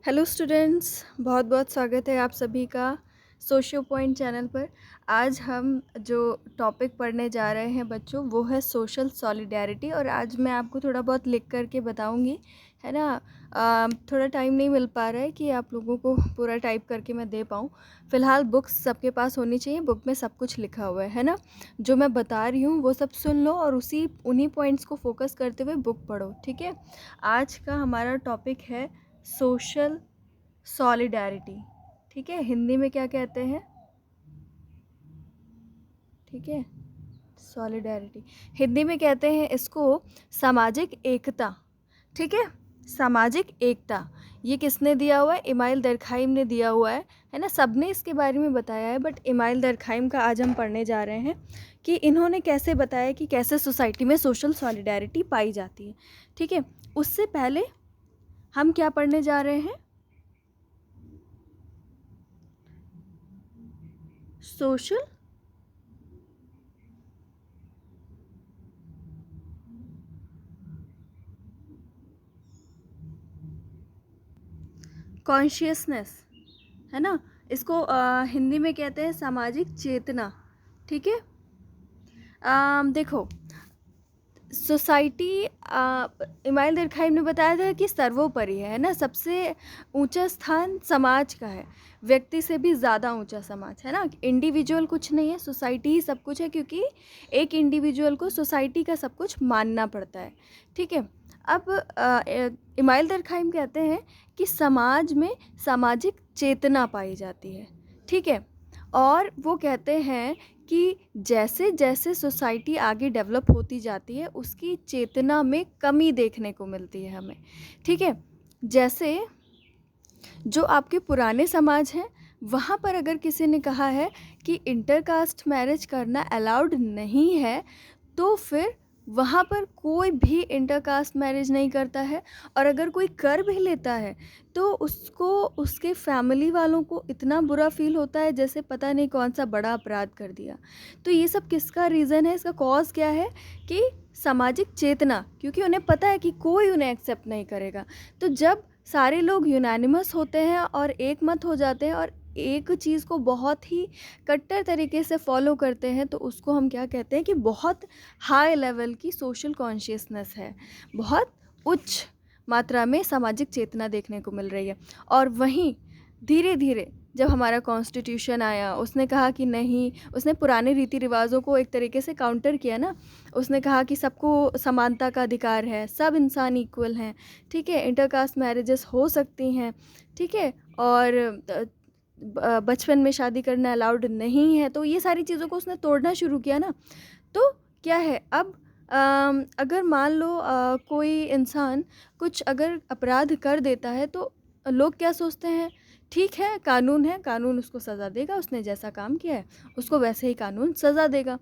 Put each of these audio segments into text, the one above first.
Hello students, बहुत बहुत स्वागत है आप सभी का सोशियो पॉइंट चैनल पर। आज हम जो टॉपिक पढ़ने जा रहे हैं बच्चों, वो है सोशल सॉलिडेरिटी। और आज मैं आपको थोड़ा बहुत लिख करके बताऊंगी, है ना। थोड़ा टाइम नहीं मिल पा रहा है कि आप लोगों को पूरा टाइप करके मैं दे पाऊँ। फ़िलहाल बुक्स सबके पास होनी चाहिए, बुक में सब कुछ लिखा हुआ है ना। जो मैं बता रही हूँ वो सब सुन लो और उन्हीं पॉइंट्स को फोकस करते हुए बुक पढ़ो, ठीक है। आज का हमारा टॉपिक है सोशल सॉलिडैरिटी, ठीक है। हिंदी में क्या कहते हैं, ठीक है। सॉलिडैरिटी हिंदी में कहते हैं इसको सामाजिक एकता, ठीक है। सामाजिक एकता ये किसने दिया हुआ है? इमाइल दरखाइम ने दिया हुआ है ना। सबने इसके बारे में बताया है, बट इमाइल दरखाइम का आज हम पढ़ने जा रहे हैं कि इन्होंने कैसे बताया कि कैसे सोसाइटी में सोशल सॉलिडैरिटी पाई जाती है, ठीक है। उससे पहले हम क्या पढ़ने जा रहे हैं? सोशल कॉन्शियसनेस, है ना। इसको हिंदी में कहते हैं सामाजिक चेतना, ठीक है। देखो, सोसाइटी, इमाइल दरखाइम ने बताया था कि सर्वोपरि है ना। सबसे ऊंचा स्थान समाज का है, व्यक्ति से भी ज़्यादा ऊंचा समाज, है ना। इंडिविजुअल कुछ नहीं है, सोसाइटी ही सब कुछ है, क्योंकि एक इंडिविजुअल को सोसाइटी का सब कुछ मानना पड़ता है, ठीक है। अब इमाइल दरखाइम कहते हैं कि समाज में सामाजिक चेतना पाई जाती है, ठीक है। और वो कहते हैं कि जैसे जैसे सोसाइटी आगे डेवलप होती जाती है उसकी चेतना में कमी देखने को मिलती है हमें, ठीक है। जैसे जो आपके पुराने समाज हैं, वहाँ पर अगर किसी ने कहा है कि इंटरकास्ट मैरिज करना अलाउड नहीं है, तो फिर वहाँ पर कोई भी इंटरकास्ट मैरिज नहीं करता है। और अगर कोई कर भी लेता है तो उसको, उसके फैमिली वालों को इतना बुरा फील होता है जैसे पता नहीं कौन सा बड़ा अपराध कर दिया। तो ये सब किसका रीज़न है, इसका कॉज क्या है? कि सामाजिक चेतना, क्योंकि उन्हें पता है कि कोई उन्हें एक्सेप्ट नहीं करेगा। तो जब सारे लोग यूनानिमस होते हैं और एक मत हो जाते हैं और एक चीज़ को बहुत ही कट्टर तरीके से फॉलो करते हैं, तो उसको हम क्या कहते हैं कि बहुत हाई लेवल की सोशल कॉन्शियसनेस है, बहुत उच्च मात्रा में सामाजिक चेतना देखने को मिल रही है। और वहीं धीरे धीरे जब हमारा कॉन्स्टिट्यूशन आया, उसने कहा कि नहीं, उसने पुराने रीति रिवाजों को एक तरीके से काउंटर किया ना। उसने कहा कि सबको समानता का अधिकार है, सब इंसान इक्वल हैं, ठीक है। इंटरकास्ट मैरिजेस हो सकती हैं, ठीक है। और बचपन में शादी करना अलाउड नहीं है। तो ये सारी चीज़ों को उसने तोड़ना शुरू किया ना। तो क्या है अब, अगर मान लो कोई इंसान कुछ अगर अपराध कर देता है तो लोग क्या सोचते हैं? ठीक है, कानून उसको सज़ा देगा, उसने जैसा काम किया है उसको वैसे ही कानून सज़ा देगा।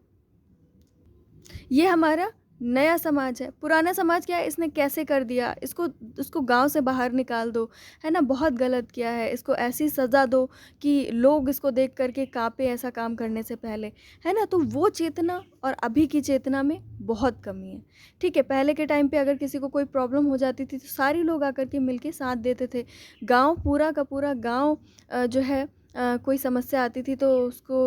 ये हमारा नया समाज है। पुराना समाज क्या है? इसने कैसे कर दिया, इसको गांव से बाहर निकाल दो, है ना। बहुत गलत किया है, इसको ऐसी सज़ा दो कि लोग इसको देख करके कांपे ऐसा काम करने से पहले, है ना। तो वो चेतना और अभी की चेतना में बहुत कमी है, ठीक है। पहले के टाइम पे अगर किसी को कोई प्रॉब्लम हो जाती थी तो सारे लोग आकर के मिलके साथ देते थे। गांव पूरा का पूरा गांव जो है, कोई समस्या आती थी तो उसको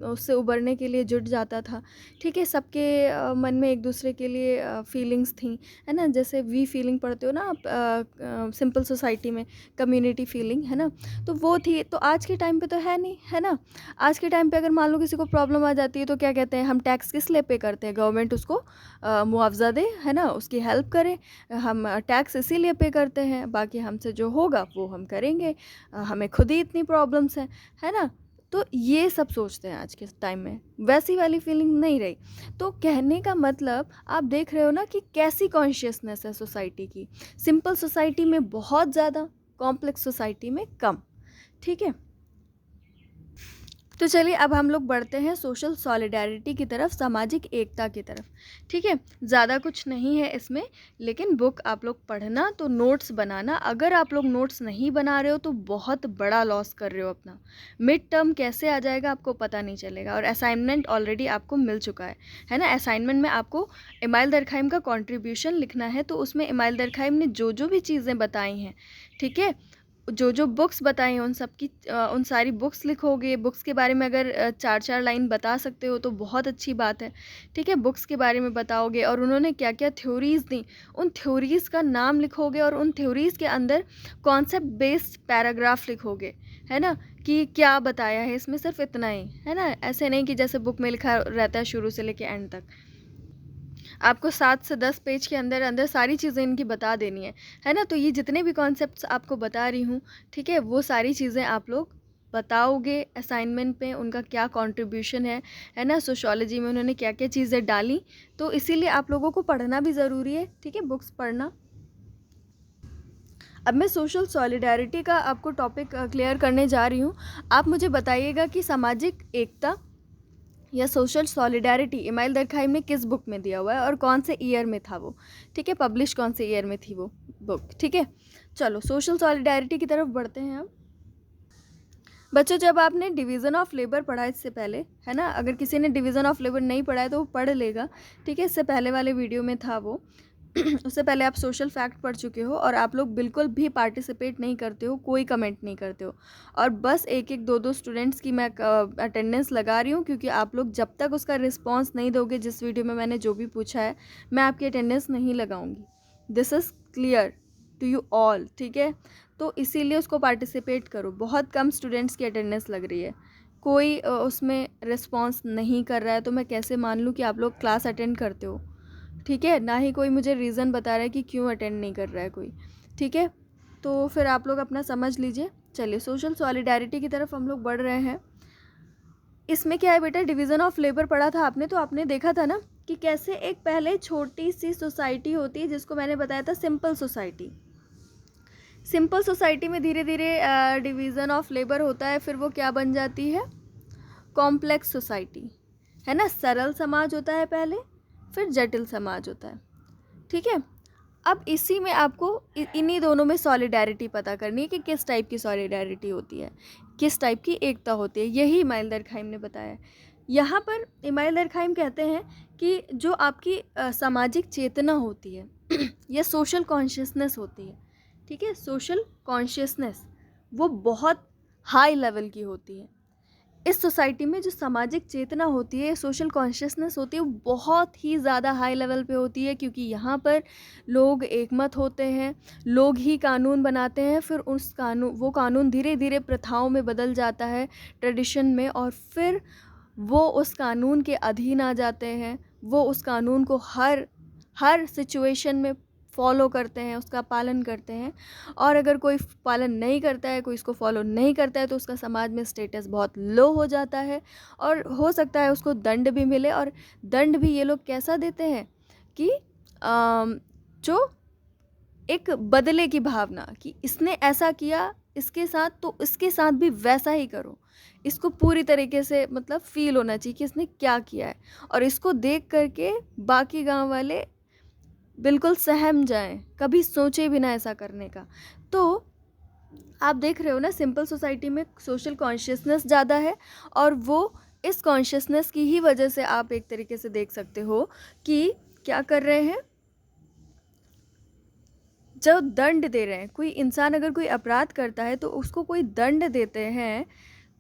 उससे उबरने के लिए जुट जाता था, ठीक है। सबके मन में एक दूसरे के लिए फीलिंग्स थी, है ना। जैसे वी फीलिंग पढ़ते हो ना आप सिंपल सोसाइटी में, कम्युनिटी फीलिंग, है ना। तो वो थी। तो आज के टाइम पे तो है नहीं, है ना। आज के टाइम पे अगर मान लो किसी को प्रॉब्लम आ जाती है तो क्या कहते हैं? हम टैक्स किस लिए पे करते हैं? गवर्नमेंट उसको मुआवजा दे, है ना, उसकी हेल्प करे। हम टैक्स इसीलिए पे करते हैं, बाकी हमसे जो होगा वो हम करेंगे। हमें खुद ही इतनी प्रॉब्लम्स हैं, है ना। तो ये सब सोचते हैं आज के टाइम में, वैसी वाली फीलिंग नहीं रही। तो कहने का मतलब आप देख रहे हो ना कि कैसी कॉन्शियसनेस है सोसाइटी की। सिंपल सोसाइटी में बहुत ज़्यादा, कॉम्प्लेक्स सोसाइटी में कम, ठीक है। तो चलिए अब हम लोग बढ़ते हैं सोशल सॉलिडेरिटी की तरफ, सामाजिक एकता की तरफ, ठीक है। ज़्यादा कुछ नहीं है इसमें, लेकिन बुक आप लोग पढ़ना, तो नोट्स बनाना। अगर आप लोग नोट्स नहीं बना रहे हो तो बहुत बड़ा लॉस कर रहे हो अपना। मिड टर्म कैसे आ जाएगा आपको पता नहीं चलेगा। और असाइनमेंट ऑलरेडी आपको मिल चुका है ना। असाइनमेंट में आपको इमाइल दरखाइम का कॉन्ट्रीब्यूशन लिखना है, तो उसमें इमाइल दरखाइम ने जो जो भी चीज़ें बताई हैं, ठीक है, जो जो बुक्स बताई हैं उन सब की उन सारी बुक्स लिखोगे। बुक्स के बारे में अगर 4-4 लाइन बता सकते हो तो बहुत अच्छी बात है, ठीक है। बुक्स के बारे में बताओगे और उन्होंने क्या-क्या थ्योरीज़ दी, उन थ्योरीज़ का नाम लिखोगे और उन थ्योरीज़ के अंदर कॉन्सेप्ट बेस्ड पैराग्राफ लिखोगे, है ना, कि क्या बताया है इसमें, सिर्फ इतना ही, है ना। ऐसे नहीं कि जैसे बुक में लिखा रहता है शुरू से लेके एंड तक। आपको 7 से 10 पेज के अंदर अंदर सारी चीज़ें इनकी बता देनी है ना। तो ये जितने भी कॉन्सेप्ट्स आपको बता रही हूँ, ठीक है, वो सारी चीज़ें आप लोग बताओगे असाइनमेंट में, उनका क्या कंट्रीब्यूशन है ना। सोशियोलॉजी में उन्होंने क्या क्या चीज़ें डाली, तो इसीलिए आप लोगों को पढ़ना भी ज़रूरी है, ठीक है, बुक्स पढ़ना। अब मैं सोशल सॉलिडारिटी का आपको टॉपिक क्लियर करने जा रही हूँ। आप मुझे बताइएगा कि सामाजिक एकता या सोशल सॉलिडारिटी इमाइल दरखाइम ने किस बुक में दिया हुआ है और कौन से ईयर में था वो, ठीक है, पब्लिश कौन से ईयर में थी वो बुक, ठीक है। चलो सोशल सॉलिडारिटी की तरफ बढ़ते हैं अब। बच्चों, जब आपने डिवीज़न ऑफ लेबर पढ़ा इससे पहले, है ना, अगर किसी ने डिवीज़न ऑफ लेबर नहीं पढ़ा है तो वो पढ़ लेगा, ठीक है, इससे पहले वाले वीडियो में था वो। उससे पहले आप सोशल फैक्ट पढ़ चुके हो और आप लोग बिल्कुल भी पार्टिसिपेट नहीं करते हो, कोई कमेंट नहीं करते हो, और बस एक एक दो दो स्टूडेंट्स की मैं अटेंडेंस लगा रही हूँ, क्योंकि आप लोग जब तक उसका रिस्पांस नहीं दोगे जिस वीडियो में मैंने जो भी पूछा है, मैं आपकी अटेंडेंस नहीं लगाऊंगी। This is clear to you all, ठीक है। तो इसीलिए उसको पार्टिसिपेट करो। बहुत कम स्टूडेंट्स की अटेंडेंस लग रही है, कोई उसमें रिस्पांस नहीं कर रहा है, तो मैं कैसे मान लूँ कि आप लोग क्लास अटेंड करते हो, ठीक है। ना ही कोई मुझे रीज़न बता रहा है कि क्यों अटेंड नहीं कर रहा है कोई, ठीक है। तो फिर आप लोग अपना समझ लीजिए। चलिए सोशल सॉलिडारिटी की तरफ हम लोग बढ़ रहे हैं। इसमें क्या है बेटा, डिवीज़न ऑफ लेबर पढ़ा था आपने, तो आपने देखा था ना कि कैसे एक पहले छोटी सी सोसाइटी होती है जिसको मैंने बताया था सिंपल सोसाइटी। सिंपल सोसाइटी में धीरे धीरे डिवीज़न ऑफ लेबर होता है, फिर वो क्या बन जाती है, कॉम्प्लेक्स सोसाइटी, है ना। सरल समाज होता है पहले, फिर जटिल समाज होता है, ठीक है। अब इसी में आपको इन्हीं दोनों में सॉलिडारिटी पता करनी है कि किस टाइप की सॉलिडारिटी होती है, किस टाइप की एकता होती है। यही इमाइल दरखाइम ने बताया। यहाँ पर इमाइल दरखाइम कहते हैं कि जो आपकी सामाजिक चेतना होती है या सोशल कॉन्शियसनेस होती है, ठीक है, सोशल कॉन्शियसनेस वो बहुत हाई लेवल की होती है। इस सोसाइटी में जो सामाजिक चेतना होती है, सोशल कॉन्शियसनेस होती है, वो बहुत ही ज़्यादा हाई लेवल पे होती है, क्योंकि यहाँ पर लोग एकमत होते हैं, लोग ही कानून बनाते हैं, फिर वो कानून धीरे धीरे प्रथाओं में बदल जाता है, ट्रेडिशन में, और फिर वो उस कानून के अधीन आ जाते हैं। वो उस कानून को हर सिचुएशन में फॉलो करते हैं, उसका पालन करते हैं, और अगर कोई पालन नहीं करता है, कोई इसको फॉलो नहीं करता है, तो उसका समाज में स्टेटस बहुत लो हो जाता है, और हो सकता है उसको दंड भी मिले। और दंड भी ये लोग कैसा देते हैं कि जो एक बदले की भावना, कि इसने ऐसा किया इसके साथ, तो इसके साथ भी वैसा ही करो। इसको पूरी तरीके से मतलब फील होना चाहिए कि इसने क्या किया है, और इसको देख करके बाकी गांव वाले बिल्कुल सहम जाएं, कभी सोचे भी ना ऐसा करने का। तो आप देख रहे हो ना, सिंपल सोसाइटी में सोशल कॉन्शियसनेस ज़्यादा है, और वो इस कॉन्शियसनेस की ही वजह से आप एक तरीके से देख सकते हो कि क्या कर रहे हैं, जो दंड दे रहे हैं। कोई इंसान अगर कोई अपराध करता है तो उसको कोई दंड देते हैं,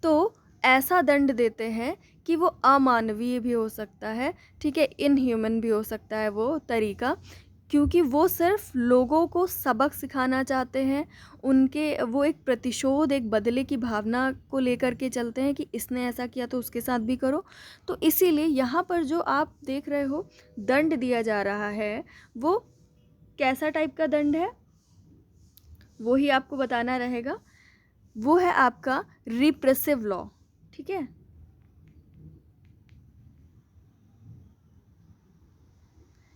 तो ऐसा दंड देते हैं कि वो अमानवीय भी हो सकता है, ठीक है, इनह्यूमन भी हो सकता है वो तरीका, क्योंकि वो सिर्फ लोगों को सबक सिखाना चाहते हैं। वो एक प्रतिशोध, एक बदले की भावना को लेकर के चलते हैं कि इसने ऐसा किया तो उसके साथ भी करो। तो इसीलिए यहाँ पर जो आप देख रहे हो दंड दिया जा रहा है, वो कैसा टाइप का दंड है वो ही आपको बताना रहेगा। वो है आपका रिप्रेसिव लॉ, ठीक है।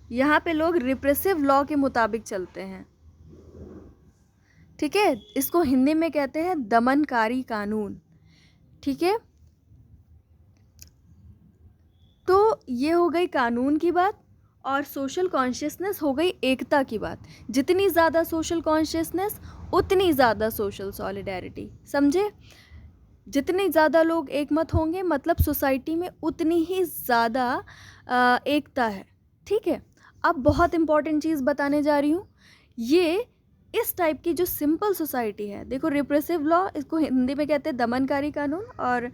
यहाँ पे लोग रिप्रेसिव लॉ के मुताबिक चलते हैं, ठीक है। इसको हिंदी में कहते हैं दमनकारी कानून, ठीक है। तो ये हो गई कानून की बात, और सोशल कॉन्शियसनेस हो गई एकता की बात। जितनी ज़्यादा सोशल कॉन्शियसनेस उतनी ज़्यादा सोशल सॉलिडारिटी, समझे। जितने ज़्यादा लोग एकमत होंगे, मतलब सोसाइटी में उतनी ही ज़्यादा एकता है, ठीक है। अब बहुत इम्पॉर्टेंट चीज़ बताने जा रही हूँ। ये इस टाइप की जो सिंपल सोसाइटी है, देखो रिप्रेसिव लॉ इसको हिंदी में कहते हैं दमनकारी कानून, और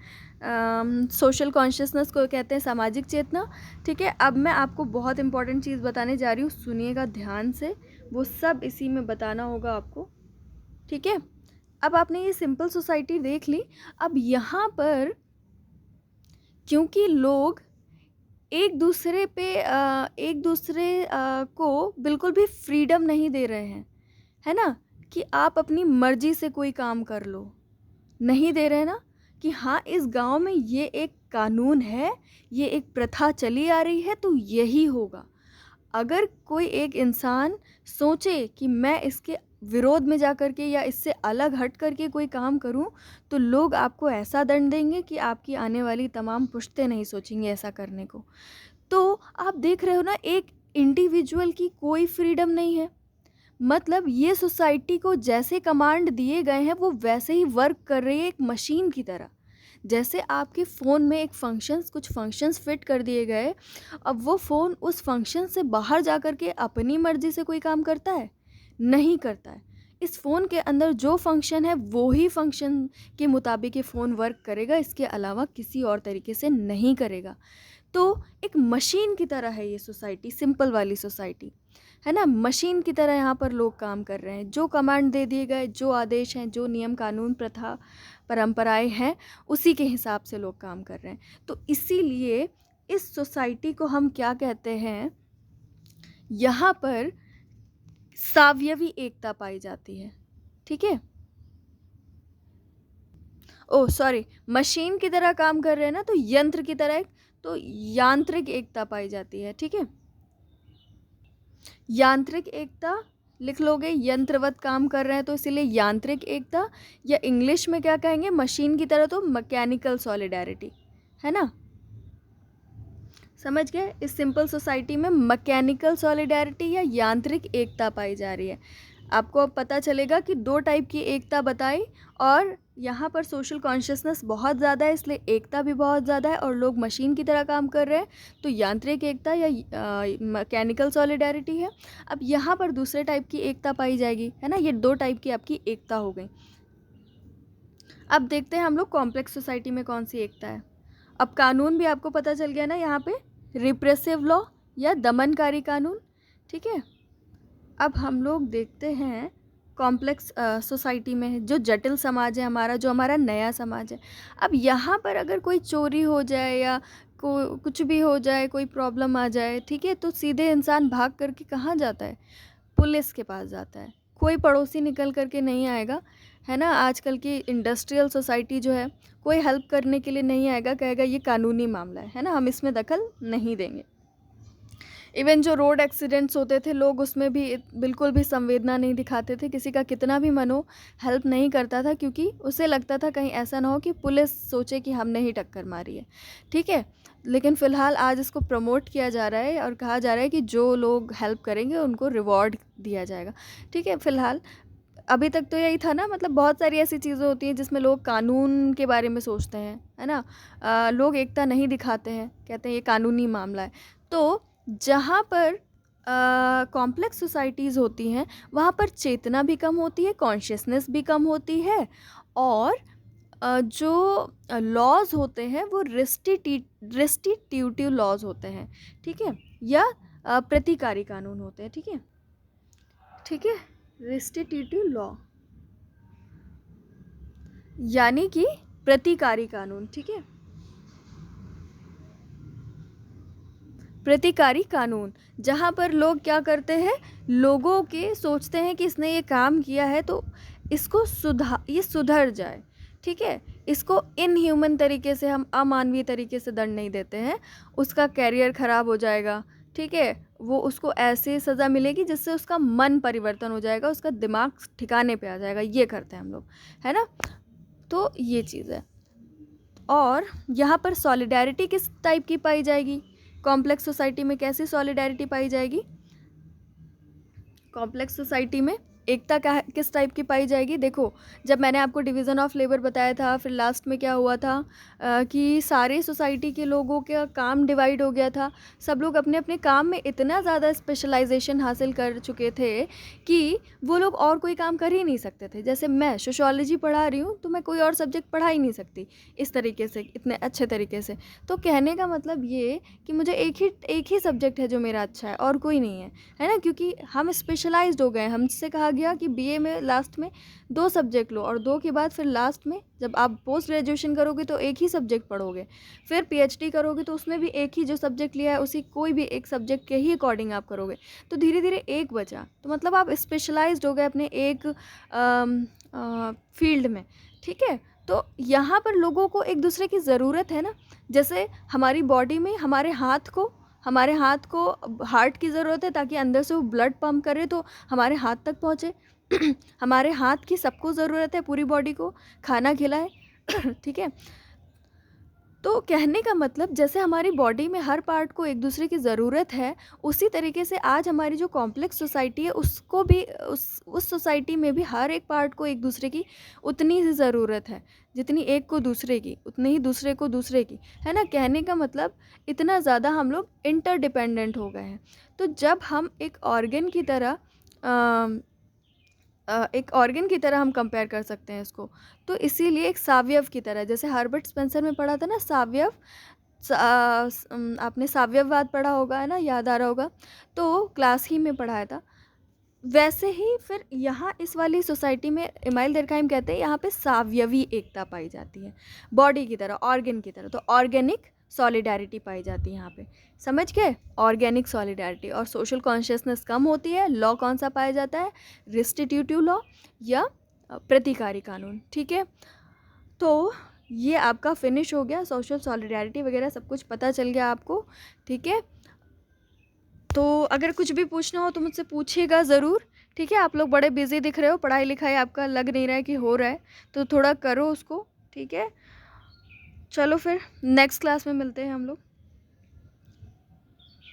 सोशल कॉन्शियसनेस को कहते हैं सामाजिक चेतना। ठीक है, अब मैं आपको बहुत इंपॉर्टेंट चीज़ बताने जा रही हूँ, सुनिएगा ध्यान से, वो सब इसी में बताना होगा आपको। ठीक है, अब आपने ये सिंपल सोसाइटी देख ली। अब यहाँ पर क्योंकि लोग एक दूसरे को बिल्कुल भी फ्रीडम नहीं दे रहे हैं, है ना, कि आप अपनी मर्जी से कोई काम कर लो, नहीं दे रहे ना, कि हाँ इस गांव में ये एक कानून है, ये एक प्रथा चली आ रही है तो यही होगा। अगर कोई एक इंसान सोचे कि मैं इसके विरोध में जा कर के या इससे अलग हट करके कोई काम करूं, तो लोग आपको ऐसा दंड देंगे कि आपकी आने वाली तमाम पुश्तें नहीं सोचेंगे ऐसा करने को। तो आप देख रहे हो ना, एक इंडिविजुअल की कोई फ्रीडम नहीं है। मतलब ये सोसाइटी को जैसे कमांड दिए गए हैं वो वैसे ही वर्क कर रही है, एक मशीन की तरह। जैसे आपके फ़ोन में कुछ फंक्शंस फिट कर दिए गए, अब वो फ़ोन उस फंक्शन से बाहर जा कर के अपनी मर्ज़ी से कोई काम करता है? नहीं करता है। इस फ़ोन के अंदर जो फंक्शन है वो ही फंक्शन के मुताबिक ये फ़ोन वर्क करेगा, इसके अलावा किसी और तरीके से नहीं करेगा। तो एक मशीन की तरह है ये सोसाइटी, सिंपल वाली सोसाइटी, है ना। मशीन की तरह यहाँ पर लोग काम कर रहे हैं, जो कमांड दे दिए गए, जो आदेश हैं, जो नियम कानून प्रथा परंपराएं हैं, उसी के हिसाब से लोग काम कर रहे हैं। तो इसीलिए इस सोसाइटी को हम क्या कहते हैं, यहाँ पर सावयवी एकता पाई जाती है। ठीक है, ओह सॉरी, मशीन की तरह काम कर रहे हैं ना, तो यंत्र की तरह, तो यांत्रिक एकता पाई जाती है। ठीक है, यांत्रिक एकता लिख लोगे, यंत्रवत काम कर रहे हैं तो इसीलिए यांत्रिक एकता, या इंग्लिश में क्या कहेंगे मशीन की तरह, तो मैकेनिकल सॉलिडारिटी, है ना। समझ गए, इस सिंपल सोसाइटी में मैकेनिकल सॉलिडारिटी या यांत्रिक एकता पाई जा रही है। आपको अब पता चलेगा कि दो टाइप की एकता बताई, और यहाँ पर सोशल कॉन्शियसनेस बहुत ज़्यादा है इसलिए एकता भी बहुत ज़्यादा है, और लोग मशीन की तरह काम कर रहे हैं तो यांत्रिक एकता या मैकेनिकल सॉलिडारिटी है। अब यहाँ पर दूसरे टाइप की एकता पाई जाएगी, है ना। ये दो टाइप की आपकी एकता हो गई। अब देखते हैं हम लोग कॉम्प्लेक्स सोसाइटी में कौन सी एकता है। अब कानून भी आपको पता चल गया ना, यहाँ पे रिप्रेसिव लॉ या दमनकारी कानून। ठीक है, अब हम लोग देखते हैं कॉम्प्लेक्स सोसाइटी में जो जटिल समाज है हमारा, जो हमारा नया समाज है। अब यहाँ पर अगर कोई चोरी हो जाए या कुछ भी हो जाए, कोई प्रॉब्लम आ जाए, ठीक है, तो सीधे इंसान भाग करके कहाँ जाता है? पुलिस के पास जाता है। कोई पड़ोसी निकल करके नहीं आएगा, है ना। आजकल की इंडस्ट्रियल सोसाइटी जो है, कोई हेल्प करने के लिए नहीं आएगा, कहेगा ये कानूनी मामला है ना, हम इसमें दखल नहीं देंगे। इवन जो रोड एक्सीडेंट्स होते थे, लोग उसमें भी बिल्कुल भी संवेदना नहीं दिखाते थे, किसी का कितना भी मन हो हेल्प नहीं करता था, क्योंकि उसे लगता था कहीं ऐसा ना हो कि पुलिस सोचे कि हमने ही टक्कर मारी है। ठीक है, लेकिन फ़िलहाल आज इसको प्रमोट किया जा रहा है और कहा जा रहा है कि जो लोग हेल्प करेंगे उनको रिवॉर्ड दिया जाएगा। ठीक है, फ़िलहाल अभी तक तो यही था ना, मतलब बहुत सारी ऐसी चीज़ें होती हैं जिसमें लोग कानून के बारे में सोचते हैं, है ना। लोग एकता नहीं दिखाते हैं, कहते हैं ये कानूनी मामला है। तो जहाँ पर कॉम्प्लेक्स सोसाइटीज़ होती हैं वहाँ पर चेतना भी कम होती है, कॉन्शियसनेस भी कम होती है, और जो लॉज होते हैं वो रेस्टिट्यूटिव लॉज होते हैं। ठीक है, या प्रतिकारी कानून होते हैं। ठीक है, ठीक है, रेस्टिट्यूटिव लॉ यानी कि प्रतिकारी कानून। ठीक है, प्रतिकारी कानून, जहाँ पर लोग क्या करते हैं, लोगों के सोचते हैं कि इसने ये काम किया है तो इसको ये सुधर जाए। ठीक है, इसको इनह्यूमन तरीके से, हम अमानवीय तरीके से दंड नहीं देते हैं, उसका कैरियर ख़राब हो जाएगा। ठीक है, वो उसको ऐसे सज़ा मिलेगी जिससे उसका मन परिवर्तन हो जाएगा, उसका दिमाग ठिकाने पे आ जाएगा, ये करते हैं हम लोग, है ना। तो ये चीज़ है। और यहाँ पर सॉलिडारिटी किस टाइप की पाई जाएगी, कॉम्प्लेक्स सोसाइटी में कैसी सॉलिडारिटी पाई जाएगी? कॉम्प्लेक्स सोसाइटी में एकता क्या किस टाइप की पाई जाएगी? देखो, जब मैंने आपको डिवीज़न ऑफ लेबर बताया था, फिर लास्ट में क्या हुआ था कि सारे सोसाइटी के लोगों का काम डिवाइड हो गया था। सब लोग अपने-अपने काम में इतना ज़्यादा स्पेशलाइज़ेशन हासिल कर चुके थे कि वो लोग और कोई काम कर ही नहीं सकते थे। जैसे मैं सोशियोलॉजी पढ़ा रही हूँ, तो मैं कोई और सब्जेक्ट पढ़ा ही नहीं सकती इस तरीके से, इतने अच्छे तरीके से। तो कहने का मतलब ये कि मुझे एक ही सब्जेक्ट है जो मेरा अच्छा है और कोई नहीं है ना? क्योंकि हम स्पेशलाइज्ड हो गए। हमसे कहा गया कि बीए में लास्ट में 2 सब्जेक्ट लो और 2 के बाद फिर लास्ट में जब आप पोस्ट ग्रेजुएशन करोगे तो एक ही सब्जेक्ट पढ़ोगे। फिर पीएचडी करोगे तो उसमें भी एक ही जो सब्जेक्ट लिया है उसी कोई भी एक सब्जेक्ट के ही अकॉर्डिंग आप करोगे। तो धीरे-धीरे एक बचा। तो मतलब आप स्पेशलाइज्ड हो गए अपने एक फ़ील्ड में, ठीक है? तो यहाँ पर लोगों को एक-दूसरे की ज़रूरत है ना। जैसे हमारी बॉडी में हमारे हाथ को हार्ट की ज़रूरत है ताकि अंदर से वो ब्लड पंप करे तो हमारे हाथ तक पहुँचे। हमारे हाथ की सबको ज़रूरत है, पूरी बॉडी को खाना खिलाए। ठीक है? तो कहने का मतलब जैसे हमारी बॉडी में हर पार्ट को एक दूसरे की ज़रूरत है, उसी तरीके से आज हमारी जो कॉम्प्लेक्स सोसाइटी है उसको भी उस सोसाइटी में भी हर एक पार्ट को एक दूसरे की उतनी ही ज़रूरत है। जितनी एक को दूसरे की, उतनी ही दूसरे को दूसरे की, है ना? कहने का मतलब इतना ज़्यादा हम लोग इंटरडिपेंडेंट हो गए हैं। तो जब हम एक ऑर्गन की तरह हम कंपेयर कर सकते हैं इसको। तो इसीलिए एक सावयव की तरह, जैसे हर्बर्ट स्पेंसर में पढ़ा था ना सावयव, आपने सावयववाद पढ़ा होगा, है ना? याद आ रहा होगा। तो क्लास ही में पढ़ाया था। वैसे ही फिर यहाँ इस वाली सोसाइटी में इमाइल दरखाइम कहते हैं यहाँ पे सावयवी एकता पाई जाती है, बॉडी की तरह, ऑर्गन की तरह। तो ऑर्गेनिक सॉलिडारिटी पाई जाती है यहाँ पे। समझ गए? Organic solidarity. और सोशल कॉन्शियसनेस कम होती है। लॉ कौन सा पाया जाता है? रिस्टिट्यूटिव लॉ या प्रतिकारी कानून। ठीक है? तो ये आपका फिनिश हो गया। सोशल सॉलिडारिटी वगैरह सब कुछ पता चल गया आपको। ठीक है? तो अगर कुछ भी पूछना हो तो मुझसे पूछिएगा ज़रूर। ठीक है? आप लोग बड़े बिज़ी दिख रहे हो, पढ़ाई लिखाई आपका लग नहीं रहा है कि हो रहा है, तो थोड़ा करो उसको। ठीक है? चलो फिर नेक्स्ट क्लास में मिलते हैं हम लोग।